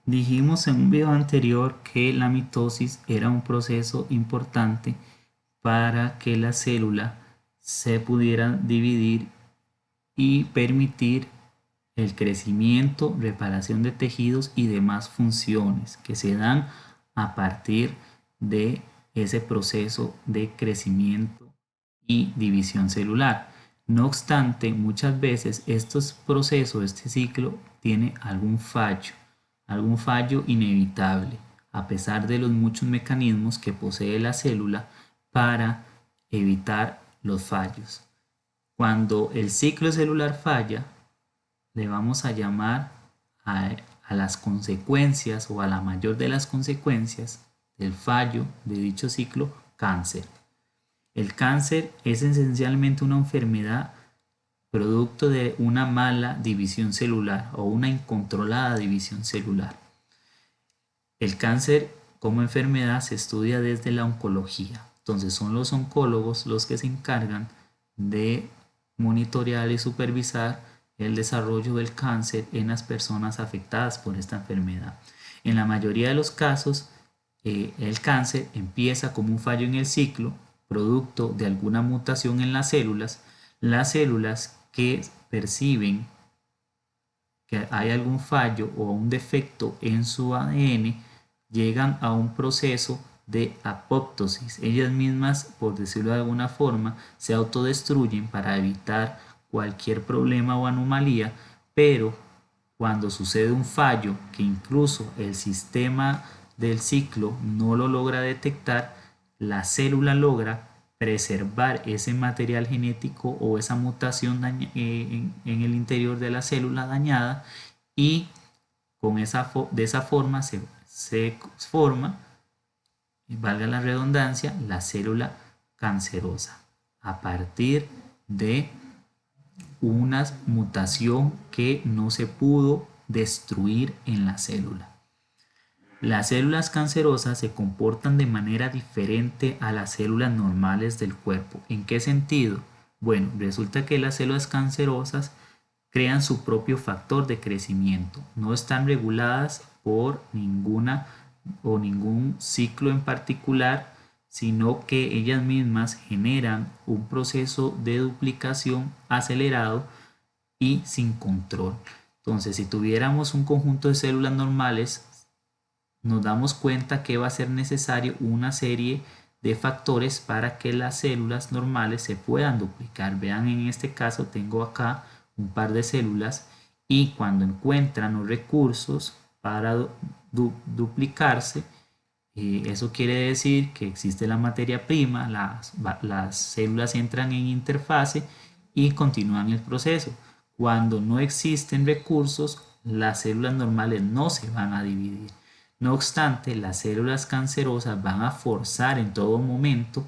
Dijimos en un video anterior que la mitosis era un proceso importante para que la célula se pudiera dividir y permitir el crecimiento, reparación de tejidos y demás funciones que se dan a partir de ese proceso de crecimiento y división celular. No obstante, muchas veces estos procesos, este ciclo, tiene algún fallo inevitable, a pesar de los muchos mecanismos que posee la célula para evitar los fallos. Cuando el ciclo celular falla, le vamos a llamar a las consecuencias o a la mayor de las consecuencias del fallo de dicho ciclo cáncer. El cáncer es esencialmente una enfermedad producto de una mala división celular o una incontrolada división celular. El cáncer como enfermedad se estudia desde la oncología. Entonces son los oncólogos los que se encargan de monitorear y supervisar el desarrollo del cáncer en las personas afectadas por esta enfermedad. En la mayoría de los casos, el cáncer empieza como un fallo en el ciclo, producto de alguna mutación en las células que perciben que hay algún fallo o un defecto en su ADN llegan a un proceso de apoptosis. Ellas mismas, por decirlo de alguna forma, se autodestruyen para evitar cualquier problema o anomalía, pero cuando sucede un fallo que incluso el sistema del ciclo no lo logra detectar, la célula logra preservar ese material genético o esa mutación en el interior de la célula dañada y de esa forma se forma, valga la redundancia, la célula cancerosa a partir de una mutación que no se pudo destruir en la célula. Las células cancerosas se comportan de manera diferente a las células normales del cuerpo. ¿En qué sentido? Bueno, resulta que las células cancerosas crean su propio factor de crecimiento. No están reguladas por ningún ciclo en particular, sino que ellas mismas generan un proceso de duplicación acelerado y sin control. Entonces, si tuviéramos un conjunto de células normales, nos damos cuenta que va a ser necesario una serie de factores para que las células normales se puedan duplicar. Vean, en este caso tengo acá un par de células y cuando encuentran los recursos para duplicarse, eso quiere decir que existe la materia prima, las células entran en interfase y continúan el proceso. Cuando no existen recursos, las células normales no se van a dividir. No obstante, las células cancerosas van a forzar en todo momento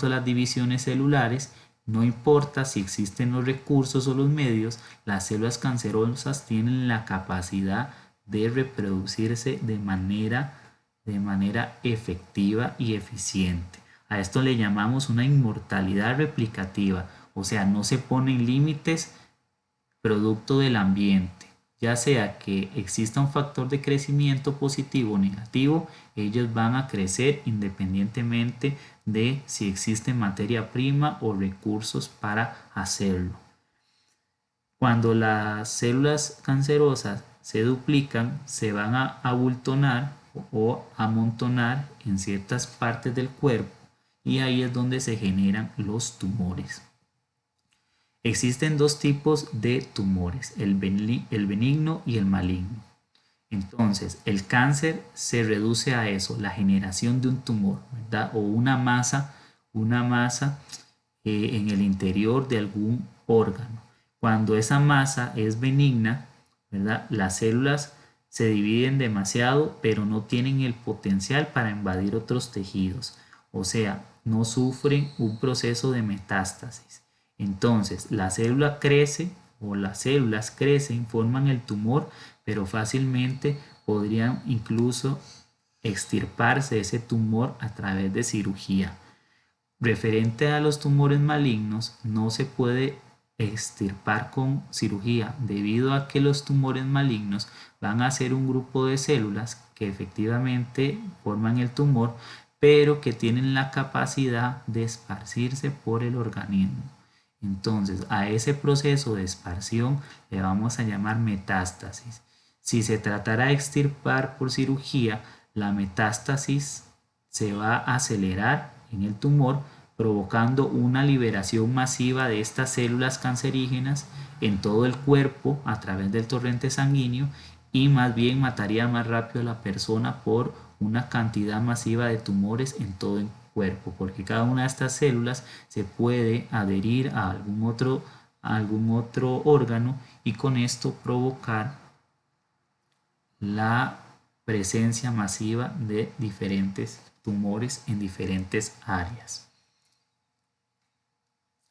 las divisiones celulares. No importa si existen los recursos o los medios, las células cancerosas tienen la capacidad de reproducirse de manera efectiva y eficiente. A esto le llamamos una inmortalidad replicativa, o sea, no se ponen límites producto del ambiente. Ya sea que exista un factor de crecimiento positivo o negativo, ellos van a crecer independientemente de si existe materia prima o recursos para hacerlo. Cuando las células cancerosas se duplican, se van a abultonar o amontonar en ciertas partes del cuerpo y ahí es donde se generan los tumores. Existen dos tipos de tumores, el benigno y el maligno. Entonces, el cáncer se reduce a eso, la generación de un tumor, ¿verdad? O una masa en el interior de algún órgano. Cuando esa masa es benigna, ¿verdad? Las células se dividen demasiado, pero no tienen el potencial para invadir otros tejidos. O sea, no sufren un proceso de metástasis. Entonces, la célula crece o las células crecen, forman el tumor, pero fácilmente podrían incluso extirparse ese tumor a través de cirugía. Referente a los tumores malignos, no se puede extirpar con cirugía, debido a que los tumores malignos van a ser un grupo de células que efectivamente forman el tumor, pero que tienen la capacidad de esparcirse por el organismo. Entonces, a ese proceso de esparción le vamos a llamar metástasis. Si se tratara de extirpar por cirugía, la metástasis se va a acelerar en el tumor, provocando una liberación masiva de estas células cancerígenas en todo el cuerpo a través del torrente sanguíneo, y más bien mataría más rápido a la persona por una cantidad masiva de tumores en todo el cuerpo, porque cada una de estas células se puede adherir a algún otro órgano y con esto provocar la presencia masiva de diferentes tumores en diferentes áreas.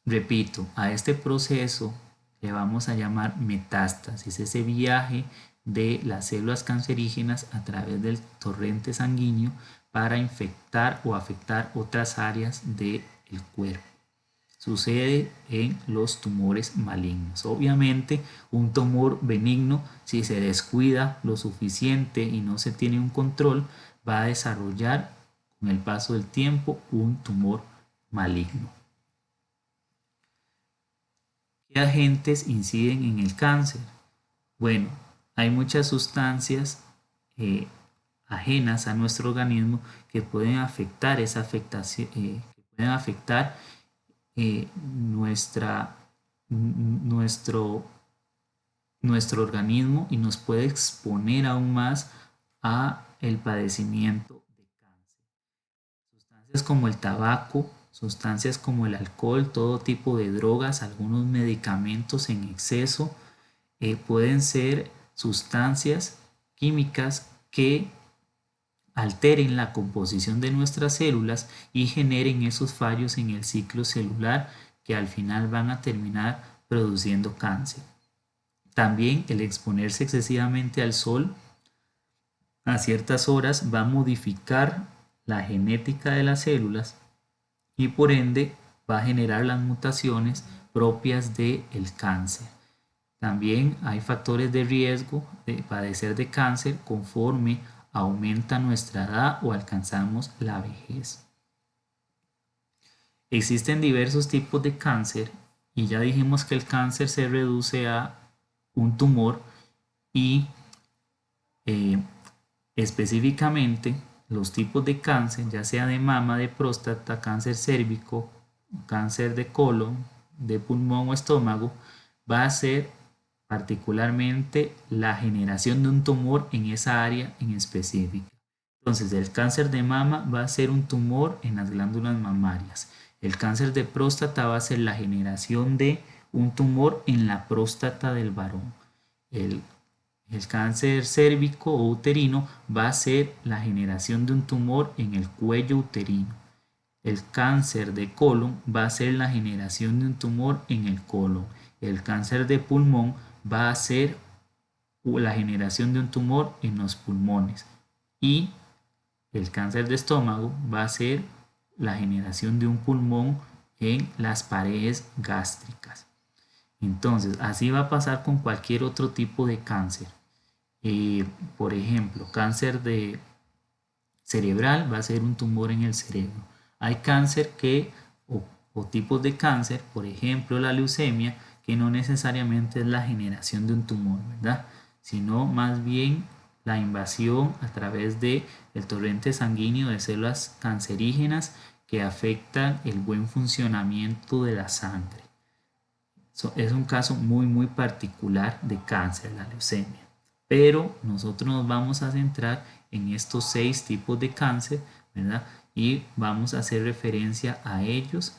Repito, a este proceso le vamos a llamar metástasis, ese viaje de las células cancerígenas a través del torrente sanguíneo para infectar o afectar otras áreas del cuerpo. Sucede en los tumores malignos. Obviamente, un tumor benigno, si se descuida lo suficiente y no se tiene un control, va a desarrollar con el paso del tiempo un tumor maligno. ¿Qué agentes inciden en el cáncer? Bueno, hay muchas sustancias ajenas a nuestro organismo que pueden afectar esa afectación, que pueden afectar nuestro organismo y nos puede exponer aún más a el padecimiento de cáncer. Sustancias como el tabaco, sustancias como el alcohol, todo tipo de drogas, algunos medicamentos en exceso, pueden ser sustancias químicas que alteren la composición de nuestras células y generen esos fallos en el ciclo celular que al final van a terminar produciendo cáncer. También el exponerse excesivamente al sol a ciertas horas va a modificar la genética de las células y por ende va a generar las mutaciones propias del cáncer. También hay factores de riesgo de padecer de cáncer conforme aumenta nuestra edad o alcanzamos la vejez. Existen diversos tipos de cáncer y ya dijimos que el cáncer se reduce a un tumor y específicamente los tipos de cáncer, ya sea de mama, de próstata, cáncer cérvico, cáncer de colon, de pulmón o estómago, va a ser particularmente la generación de un tumor en esa área en específico. Entonces, el cáncer de mama va a ser un tumor en las glándulas mamarias. El cáncer de próstata va a ser la generación de un tumor en la próstata del varón. El cáncer cérvico o uterino va a ser la generación de un tumor en el cuello uterino. El cáncer de colon va a ser la generación de un tumor en el colon. El cáncer de pulmón va a ser la generación de un tumor en los pulmones. Y el cáncer de estómago va a ser la generación de un pulmón en las paredes gástricas. Entonces, así va a pasar con cualquier otro tipo de cáncer. Por ejemplo, cáncer de cerebral va a ser un tumor en el cerebro. Hay cáncer o tipos de cáncer, por ejemplo la leucemia, que no necesariamente es la generación de un tumor, ¿verdad? Sino más bien la invasión a través del torrente sanguíneo de células cancerígenas que afectan el buen funcionamiento de la sangre. Es un caso muy particular de cáncer, la leucemia. Pero nosotros nos vamos a centrar en estos 6 tipos de cáncer, ¿verdad? Y vamos a hacer referencia a ellos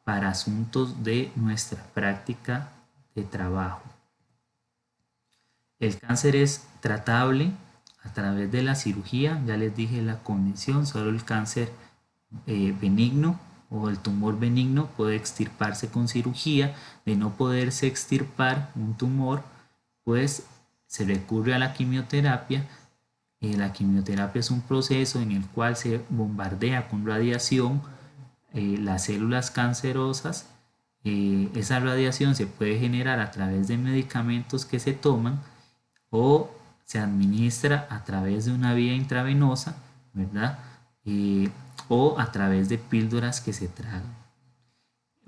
para asuntos de nuestra práctica de trabajo. El cáncer es tratable a través de la cirugía, ya les dije la condición, solo el cáncer benigno o el tumor benigno puede extirparse con cirugía. De no poderse extirpar un tumor, pues se recurre a la quimioterapia. La quimioterapia es un proceso en el cual se bombardea con radiación las células cancerosas esa radiación se puede generar a través de medicamentos que se toman o se administra a través de una vía intravenosa, ¿verdad? O a través de píldoras que se tragan.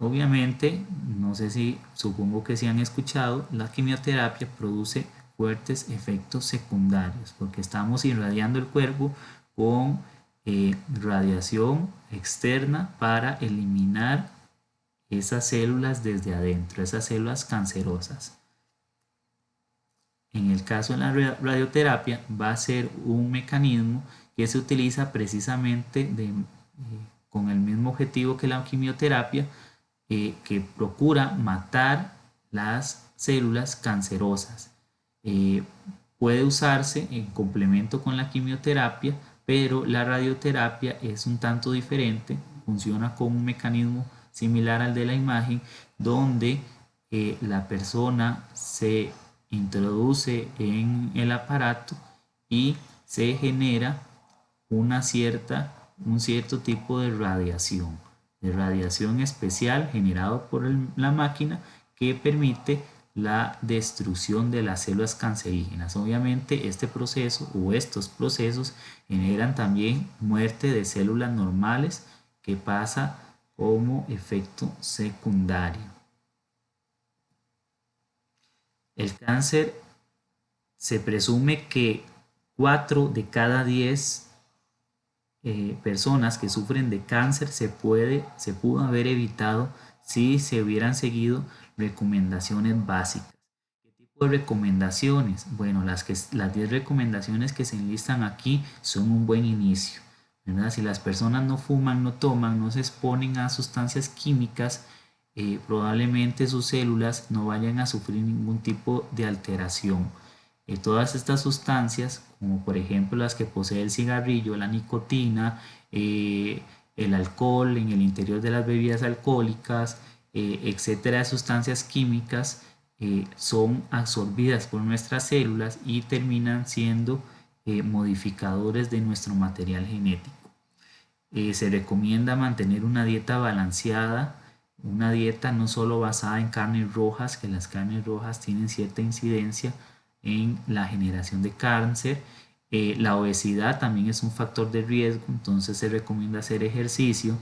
Obviamente, no sé si, supongo que si han escuchado, la quimioterapia produce fuertes efectos secundarios porque estamos irradiando el cuerpo con radiación externa para eliminar esas células desde adentro, esas células cancerosas. En el caso de la radioterapia va a ser un mecanismo que se utiliza precisamente con el mismo objetivo que la quimioterapia, que procura matar las células cancerosas. Puede usarse en complemento con la quimioterapia, pero la radioterapia es un tanto diferente, funciona con un mecanismo similar al de la imagen, donde la persona se introduce en el aparato y se genera un cierto tipo de radiación especial generado por la máquina que permite la destrucción de las células cancerígenas. Obviamente este proceso o estos procesos generan también muerte de células normales que pasa como efecto secundario. El cáncer, se presume que 4 de cada 10 personas que sufren de cáncer se pudo haber evitado si se hubieran seguido recomendaciones básicas. ¿Qué tipo de recomendaciones? Bueno, las 10 recomendaciones que se enlistan aquí son un buen inicio, ¿verdad? Si las personas no fuman, no toman, no se exponen a sustancias químicas, probablemente sus células no vayan a sufrir ningún tipo de alteración. Todas estas sustancias, como por ejemplo las que posee el cigarrillo, la nicotina, el alcohol en el interior de las bebidas alcohólicas, etcétera, sustancias químicas, son absorbidas por nuestras células y terminan siendo modificadores de nuestro material genético. Se recomienda mantener una dieta balanceada, una dieta no solo basada en carnes rojas, que las carnes rojas tienen cierta incidencia en la generación de cáncer. La obesidad también es un factor de riesgo, entonces se recomienda hacer ejercicio.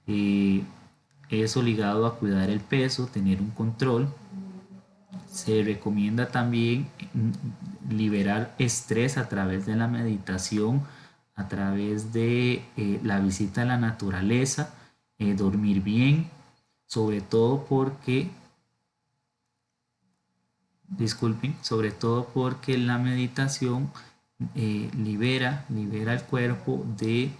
Eso ligado a cuidar el peso, tener un control. Se recomienda también liberar estrés a través de la meditación, a través de la visita a la naturaleza, dormir bien, sobre todo porque la meditación libera el cuerpo de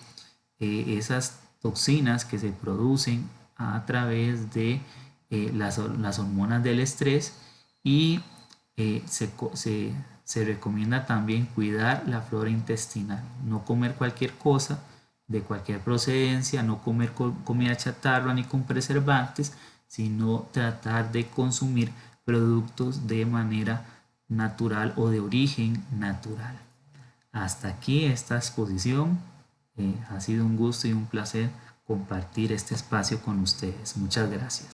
esas toxinas que se producen a través de las hormonas del estrés y se recomienda también cuidar la flora intestinal, no comer cualquier cosa de cualquier procedencia, no comer comida chatarra ni con preservantes, sino tratar de consumir productos de manera natural o de origen natural. Hasta aquí esta exposición. Ha sido un gusto y un placer compartir este espacio con ustedes. Muchas gracias.